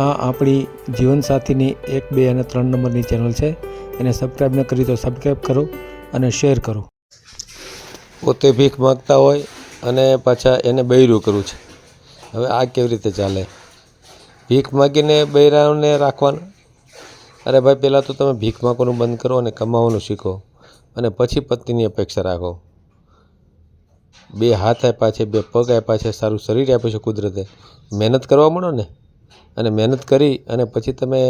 આ આપણી જીવનસાથીની 1, 2 અને 3 નંબરની ચેનલ છે. એને સબસ્ક્રાઈબ ન કરી તો સબસ્ક્રાઈબ કરો અને શેર કરો. પોતે ભીખ માગતા હોય અને પાછા એને બૈરું કરવું છે. હવે આ કેવી રીતે ચાલે? ભીખ માગીને બૈરાઓને રાખવાના? અરે ભાઈ, પહેલાં તો તમે ભીખ માગવાનું બંધ કરો અને કમાવાનું શીખો, અને પછી પત્નીની અપેક્ષા રાખો. 2 હાથ આપ્યા છે, 2 પગ આપ્યા છે, સારું શરીર આપ્યું છે કુદરતે. મહેનત કરવા માંડો ને, અને મહેનત કરી અને પછી તમે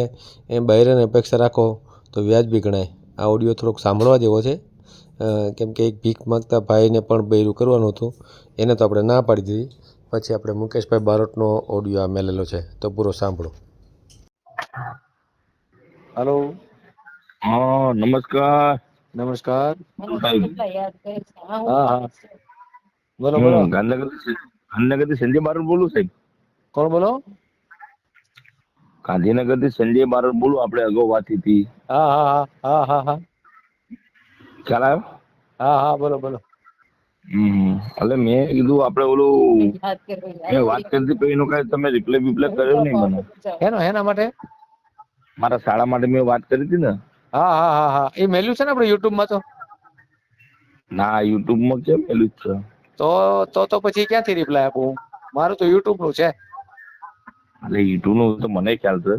બૈરાની અપેક્ષા રાખો તો વ્યાજબી ગણાય. આ ઓડિયો થોડોક સાંભળવા જેવો છે, કેમ કે એક ભીખ માગતા ભાઈને પણ બૈરું કરવાનું હતું. એને તો આપણે ના પાડી દીધી. પછી આપણે મુકેશભાઈ બારોટનો ઓડિયો આ મેલેલો છે, તો પૂરો સાંભળો. હેલો, હા, નમસ્કાર. નમસ્કાર. સાહેબ. હા હા, બોલો બોલો. ગાંધીનગરથી સંજય બારોટ બોલું સાહેબ. કોણ બોલો? ગાંધીનગરથી સંજય બારોટ બોલું. આપણે અગાઉ વાત થઈ હતી. હા હા હા હા હા ખ્યાલ આવ્યો? હા હા, બોલો બોલો. એટલે મેં કીધું આપણે ઓલું મેં વાત કરી હતી, પછી એનું કાંઈ તમે રિપ્લાય બિપ્લાય કર્યો નહીં મને. એના માટે મારા શાળા માટે મેં વાત કરી હતી ને. હા હા હા હા, એ મેલ્યું છે ને આપણે યુટ્યુબમાં. તો ના, યુટ્યુબમાં કેમ પેલું જ છે? તો પછી ક્યાંથી રિપ્લાય આપું? મારું તો યુટ્યુબ નું છે. એટલે યુટ્યુબનું તો મને ખ્યાલ છે,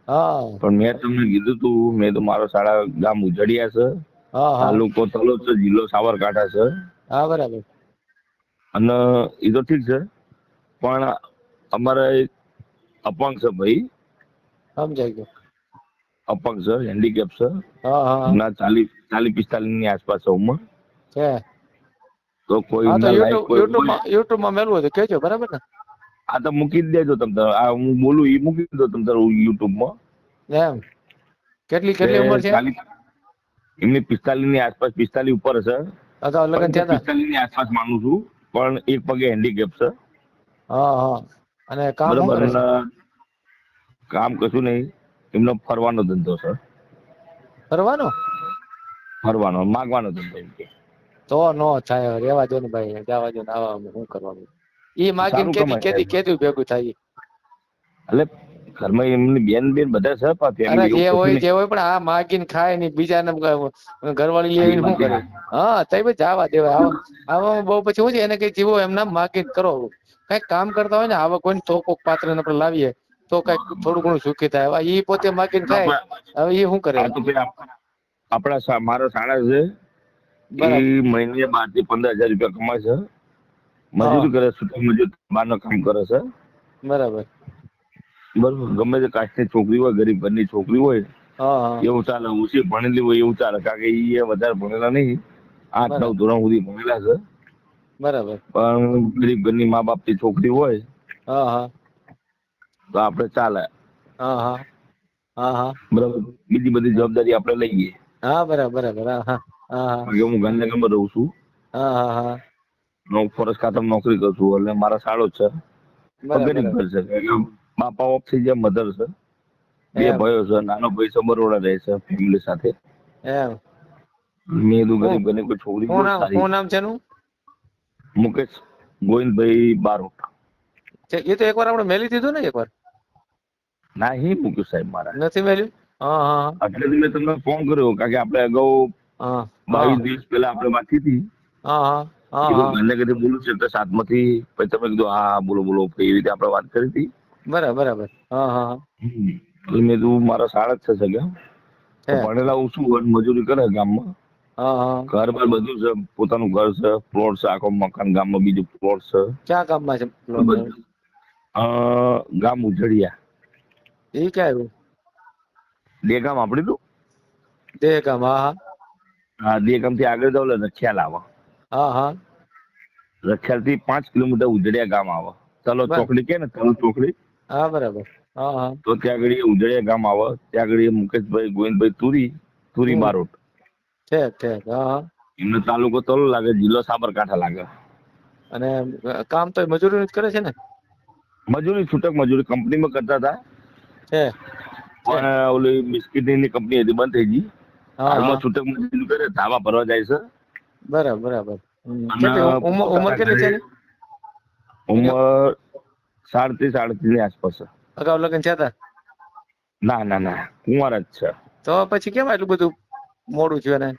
હા પણ મેં તમને કીધું તું, મેં તો મારો શાળા ગામ ઉજળિયા છે, હા હા તાલુકો તલોદ છે, જિલ્લો સાબરકાંઠા છે. હા, બરાબર. અને એ તો ઠીક છે, પણ અમારે એક અપંગ છે ભાઈ. સમજાઈ ગયું. અપંગ છે, હેન્ડીકેપ છે. હા હા એમના 40-45 ની આસપાસ છે ઉંમર. છે. તો કોઈ હા, તો એમના લાયક કોઈ હોય. યુટ્યુબમાં મેલવું હોય તો કહેજો, બરાબર ને? આ તો મૂકી જ દેજો તમ તારે. આ હું બોલું એ મૂકી દો તમ તારે યુટ્યુબમાં. એમ તે કેટલી ઉંમર છે? 40 એમની 45 ની આસપાસ, 45 ઉપર હશે. અગાઉ લગ્ન પણ થયા હતા? 45 ની આસપાસ માનું છું, પણ એક પગે હેન્ડીકેપ છે. હા હા, અને કામ શું બરાબર. કરે છે? કામ કશું નહીં, એમનો ફરવાનો ધંધો છે. ફરવાનો? ફરવાનો, માગવાનો ધંધો એમ કે. તો નો થાય, રેવા દો ને ભાઈ, જવા દો ને. આવા શું કરવાનું? ઈ માગીને સારું કેદી કમાય સાહેબ. કેદી કેદી ભેગું થાય? એટલે ઘરમાં એમની બેન બધા છે, પણ અરે ફેમિલી એવું કશું નહીં. જે હોય, પણ આ માગીને ખાય ને બીજાને ઘરવાળી લઈ આ એ આવીને શું વાત કરે? હા, તઈ ભાઈ જવા દેવાય. આવામાં બહુ પછી શું છે, એને કઈ જીવો એમ નામ માગીને કરો. કઈક કામ કરતા હોય ને, આવા કોઈને તો કોક પાત્ર ને આપણે લાવીએ તો કઈક થોડું ઘણું સુખી થાય. ઈ પોતે માગીને ખાય, હવે એ શું કરે? આ તો ભાઈ આપણા મારા શાળા છે, એ બરાબર. મહિને 12 થી 15 હજાર રૂપિયા કમાય છે. હા, મજૂરી કરે, છૂટક મજૂર બહારનું કામ કરે છે. બરાબર. બરોબર. ગમે તે કાસ્ટની છોકરી હોય, ગરીબ ઘરની છોકરી હોય, હા હા, એવું ચાલે. ઓછી ભણેલી હોય એવું ચાલે, કારણ કે એ વધારે ભણેલા નહીં. 8-9 બરાબર ધોરણ સુધી ભણેલા છે. બરાબર. પણ ગરીબ ઘરની મા બાપની છોકરી હોય હા હા તો આપડે ચાલે. હા હા હા હા બરાબર. બીજી બધી જવાબદારી આપણે લઈએ. હા, બરાબર બરાબર. હા હા હા કારણ કે હું ગાંધીનગરમાં રહું છું. હા હા હા, ફોરેસ્ટ ખાતામાં નોકરી કરું છું, એટલે મારા શાળો જ છે. પણ બરાબર ગરીબ બરાબર. ઘર છે. બાપા ઓફ થઈ જાય, મધર છે. 2 એમ ભાઈઓ છે. નાનો ભાઈ છે, બરોડા રહે છે ફેમિલી સાથે. એમ. મેં કીધું હું ગરીબ ઘરની કોઈ છોકરી હું હોય નામ સારી. હું નામ છે એનું? મુકેશ ગોવિંદભાઈ બારોટ. એ તો એકવાર આપણે મેલી દીધું ને એકવાર. ના, એ મૂક્યું સાહેબ મારા. નથી મેલ્યું? હા હા એટલે મેં તમને ફોન કર્યો, કારણ કે આપણે અગાઉ હા હા 22 દિવસ પહેલા આપણે વાત થઈ હતી. હા હા હા કીધું હા, ગાંધીનગરથી બોલું છું, એટલે 7 માંથી પછી તમે કીધું હા બોલો બોલો, એવી રીતે આપણે વાત કરી હતી. બરાબર બરાબર. હા હા હા, એટલે મેં કીધું મારા શાળા જ છે સગા. તો છે. ભણેલા હું શું મજૂરી કરે ગામમાં. હા હા, ઘર બાર બધું છે, પોતાનું ઘર છે, પ્લોટ છે, આખો મકાન, ગામમાં બીજું પ્લોટ છે. ક્યાં ગામમાં છે પ્લોટ ને? અ ગામ ઉજળિયા. એ ક્યાં આવ્યું? દેગામ આપડ્યું. દહેગામ. હા હા હા, દેગામથી આગળ જાવ એટલે રખિયાલ આવે. હા હા, રખિયાલ થી 5 કિલોમીટર ઉજળિયા ગામ આવે. તલોદ ચોકડી કે ને, તલોદ ચોકડી. હા, બરાબર. હા હા, તો ત્યાં આગળ ઉજળિયા ગામ આવે. ત્યાં આગળ મુકેશભાઈ ગોવિંદભાઈ તુરી હમ, બારોટ. ઠીક ઠીક. હા હા, એમનો તાલુકો તલોદ લાગે, જિલ્લો સાબરકાંઠા લાગે. અને કામ તો મજૂરી જ કરે છે ને? મજૂરી, છૂટક મજૂરી કંપનીમાં કરતા હતા. છે છે. પણ ઓલી બિસ્કીટની કંપની હતી, બંધ થઈ ગઈ. હા હા, હાલમાં છૂટક મજૂરી કરે, ધાબા ભરવા જાય છે. બરાબર બરાબર. અને કેટલી ઉંમર પોતાના કેટલી છે ઘરે એની? એની ઉંમર 37-38 ની આસપાસ છે. અગાઉ લગ્ન થયા હતા? ના ના ના, કુંવાર જ છે. તો પછી કેમ આટલું બધું મોડું થયું એને?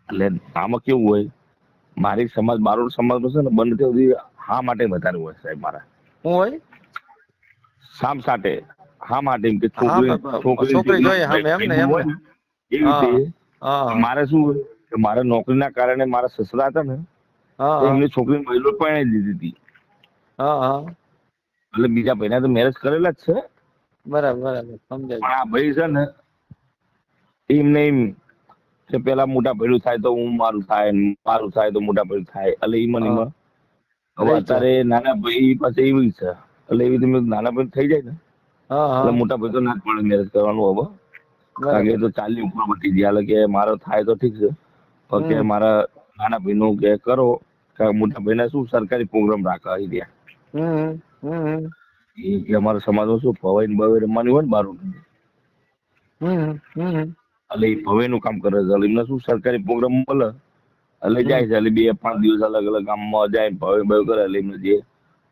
એટલે આમાં કેવું હોય, મારી સમાજ બારોટ સમાજ છે ને બંધ થયું હા માટે વધારે હોય સાહેબ મારા. હું હોય? સામ સાથે હા માટે એમ કે હા છોકરી જોઈએ જીવનમાં હા એમ ને ભેગું એમ હોય ને. ને એ હા રીતે. હા મારે શું હોય કે મારા નોકરીના કારણે મારા સસરા હતા ને હા તો હા એમની છોકરી મહિલો પરણાવી દીધી હતી. હા હા એટલે બીજા ભાઈના તો મેરેજ કરેલા જ છે. બરાબર બરાબર સમજાય. પણ આ ભાઈ છે ને એમને એમ કે પેલા મોટા ભેડું થાય તો હું મારું થાય, મારું થાય તો મોટા ભેડું થાય. એટલે હા ઈમાં હવે રહી ગયા. અત્યારે નાના ભાઈ પાસે એવી છે એટલે એવી રીતે નાના ભાઈ થઈ જાય ને હા એટલે હા મોટા ભાઈ તો ના જ પડે મેરેજ કરવાનું હવે. કારણ કે બરાબર. એ તો 40 ઉપર બધી ગયા. એટલે કે મારો થાય તો ઠીક છે પણ કે હમ મારા નાના ભાઈનું કે કરો. કારણ મોટા ભાઈને શું સરકારી પ્રોગ્રામ રાખવા આવી રહ્યા. હમ હમ એ કે અમારા સમાજમાં શું ભવાઈ ને બવાઈ રમવાની હોય ને બારું હમ એટલે એ ભવાઈ નું કામ કરે છે. એટલે એમને શું સરકારી પ્રોગ્રામ મળે એટલે જાય છે. એટલે 2-5 દિવસ અલગ અલગ ગામમાં જાય ભવાઈ બવાઈ કરે. એટલે એમને જે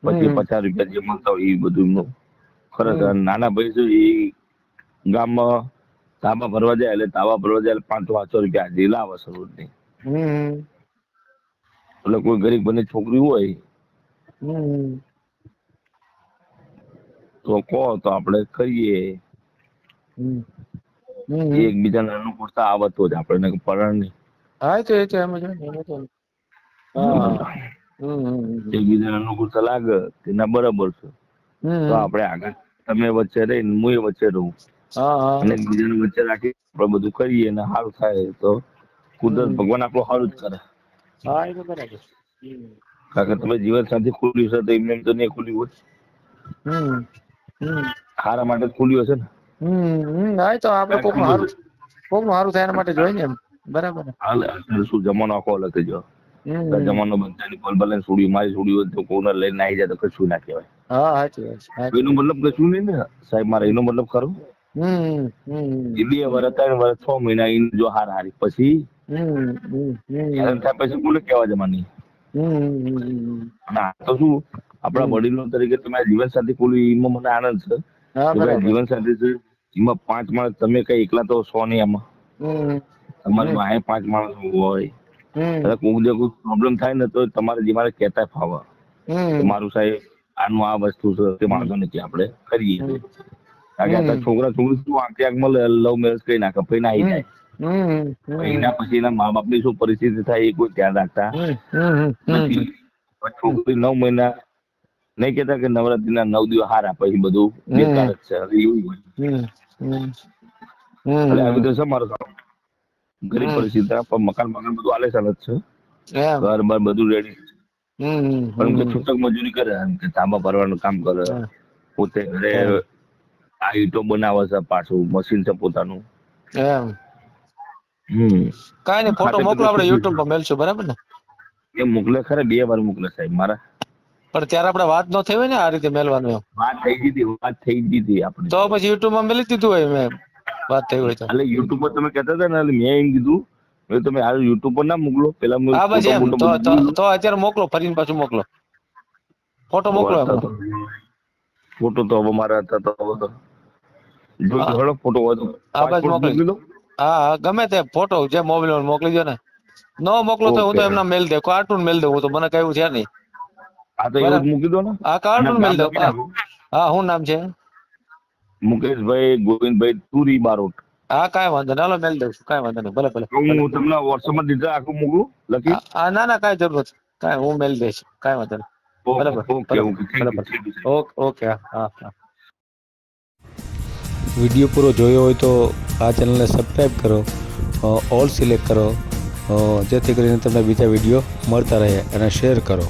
હમ 50 રૂપિયા જે મળતા હોય એ બધું એમનું ખર્ચ. હમ અને નાના ભાઈ છે એ ગામમાં ધાબા ભરવા જાય એટલે ધાબા ભરવા જાય એટલે 500-500 રૂપિયા હાજરી લાવે છે રોજની. હમ એટલે કોઈ ગરીબ બને છોકરી હોય હમ તો કહો તો આપણે કરીએ. હમ હમ એકબીજાને અનુકૂળતા આવે તો જ આપણે પરણ નહીં. હા એ તો એમ જ હોય. હા એકબીજાને અનુકૂળતા લાગે કે ના બરાબર છે તો હમ આપણે આગળ તમે વચ્ચે રહીને હું એ વચ્ચે રહું હા હા અને બીજાને વચ્ચે રાખી આપણે બધું કરીએ ને સારું થાય તો કુદરત હમ ભગવાન આપણું સારું જ કરે. હા એ તો બરાબર. કારણ કે તમે જીવન સાથી ખોલ્યું છે તો એમને એમ તો નહીં ખોલ્યું હોય. હમ હમ સારા માટે જ ખોલ્યું હશે ને. હા તો આપડે કારણ કે કેવું કોકનું સારું થાય એના માટે જોઈ ને એમ. બરાબર ને. હાલ અત્યારે શું જમાનો આખો અલગ થઈ ગયો. હમ જમાનો બધાની ભલે છોડી મારી છોડી હોય તો કોઈને લઈને આવી જાય તો કશું ના કહેવાય. હા સાચી વાત છે સાચી એનો વાત. મતલબ કશું નહીં ને સાહેબ મારે એનો મતલબ ખરો. એ 2 વર્ષ 3 વર્ષ 6 મહિના જો હાર હારી પછી હેરાન થાય પછી કોને કહેવા જવાની. અને આ તો શું આપણા વડીલો તરીકે તમે જીવન સાથી ખોલ્યું એમાં મને આનંદ છે. હા કે ભાઈ બરાબર. જીવન સાથી છે એમાં 5 માણસ તમે કઈ એકલા તો 100 નહીં એમાં. હમ તમારી હમ વાંહે 5 માણસ હોય. હમ કદાચ કોઈ પ્રોબ્લેમ થાય ને તો તમારે જે મારે કહેતા ફાવે કે હમ મારું સાહેબ આનું આ વસ્તુ છે તે હમ વાંધો નથી આપણે કરીએ. હમ કારણ કે અત્યારે હમ છોકરા છોકરી શું આંખ મળે લવ મેરેજ કરી નાખે પછી નાહી હમ જાય. હમ હમ એના પછી એના મા બાપની શું પરિસ્થિતિ થાય એ કોઈ ધ્યાન રાખતા નથી. છોકરી 9 મહિના નહીં કેતા કે નવરાત્રીના 9 દિવસ હારા પછી બધું બેકાર જ છે એવું હોય. એટલે આવી રીતે છે મારો ગરીબ પરિસ્થિતિ પણ મકાન બધું આલેશાન જ છે. એમ ઘર બાર બધું રેડી છે. પણ કે હમ છૂટક મજૂરી કરે કે ધાબા ભરવાનું કામ કરે. પોતે ઘરે એમ આ ઈંટો બનાવે છે પાછું મશીન છે પોતાનું. એમ કઈ નઈ ફોટો ખાતે મોકલો પીતે આપડે સુખી છે. યુટ્યુબ પર મેલશું બરાબર ને. એ મોકલે ખરા 2 વાર મોકલે સાહેબ મારા. પણ ત્યારે આપડે વાત ન થઈ હોય ને આ રીતે મેલવાનું એમ. વાત થઈ ગઈ હતી આપડી તો. પછી યુટ્યુબમાં મેલી દીધું હોય મેં વાત થઈ હોય તો. એટલે યુટ્યુબ પર તમે કહેતા હતા ને એટલે મેં એમ કીધું હવે તમે હાલ યુટ્યુબ પર ના મોકલો. પેલા હા બસ ફોટો એમ બોટો તો બધું તો જોઈ લો. તો અત્યારે મોકલો ફરીને પાછું મોકલો. ફોટો મોકલો એમનો. ફોટો તો હવે મારા હતા તો હવે તો હા જોઈ ફોટો હોય તો હા બસ પાસપોર્ટ મોકલી દો. હા ગમે તે ફોટો જે મોકલ્યો મોકલી દો ને. ન મોકલો તો હું ઓકે તો એમના મેલ દે કાર્ટૂન મેલ દઉં હું તો મને કઈ એવું છે નહીં. હા તો એવું જ બરાબર મૂકી દો ને હા અને કાર્ટૂન નામ મેલ દઉં લખી હા. નાખો હા શું નામ છે? મુકેશભાઈ ગોવિંદભાઈ તુરી બારોટ. હા કાંઈ વાંધો નહીં હાલો મેલ દઉં છું કાંઈ વાંધો નહીં ભલે ભલે ભલે. હું તમને વોટ્સઅપમાં ડિટેલ આખું મોકલું લખી. ના ના કાંઈ જરૂર નથી કાંઈ હું મેલ દઈશ કાંઈ વાંધો નહીં. બરાબર ઓકે બરાબર ઓકે થેન્ક બરાબર યુ. ઓકે હા. વિડીયો પૂરો જોયો હોય તો આ ચેનલને સબસ્ક્રાઈબ કરો, ઓલ સિલેક્ટ કરો, જેથી કરીને તમને બીજા વિડીયો મળતા રહે અને શેર કરો.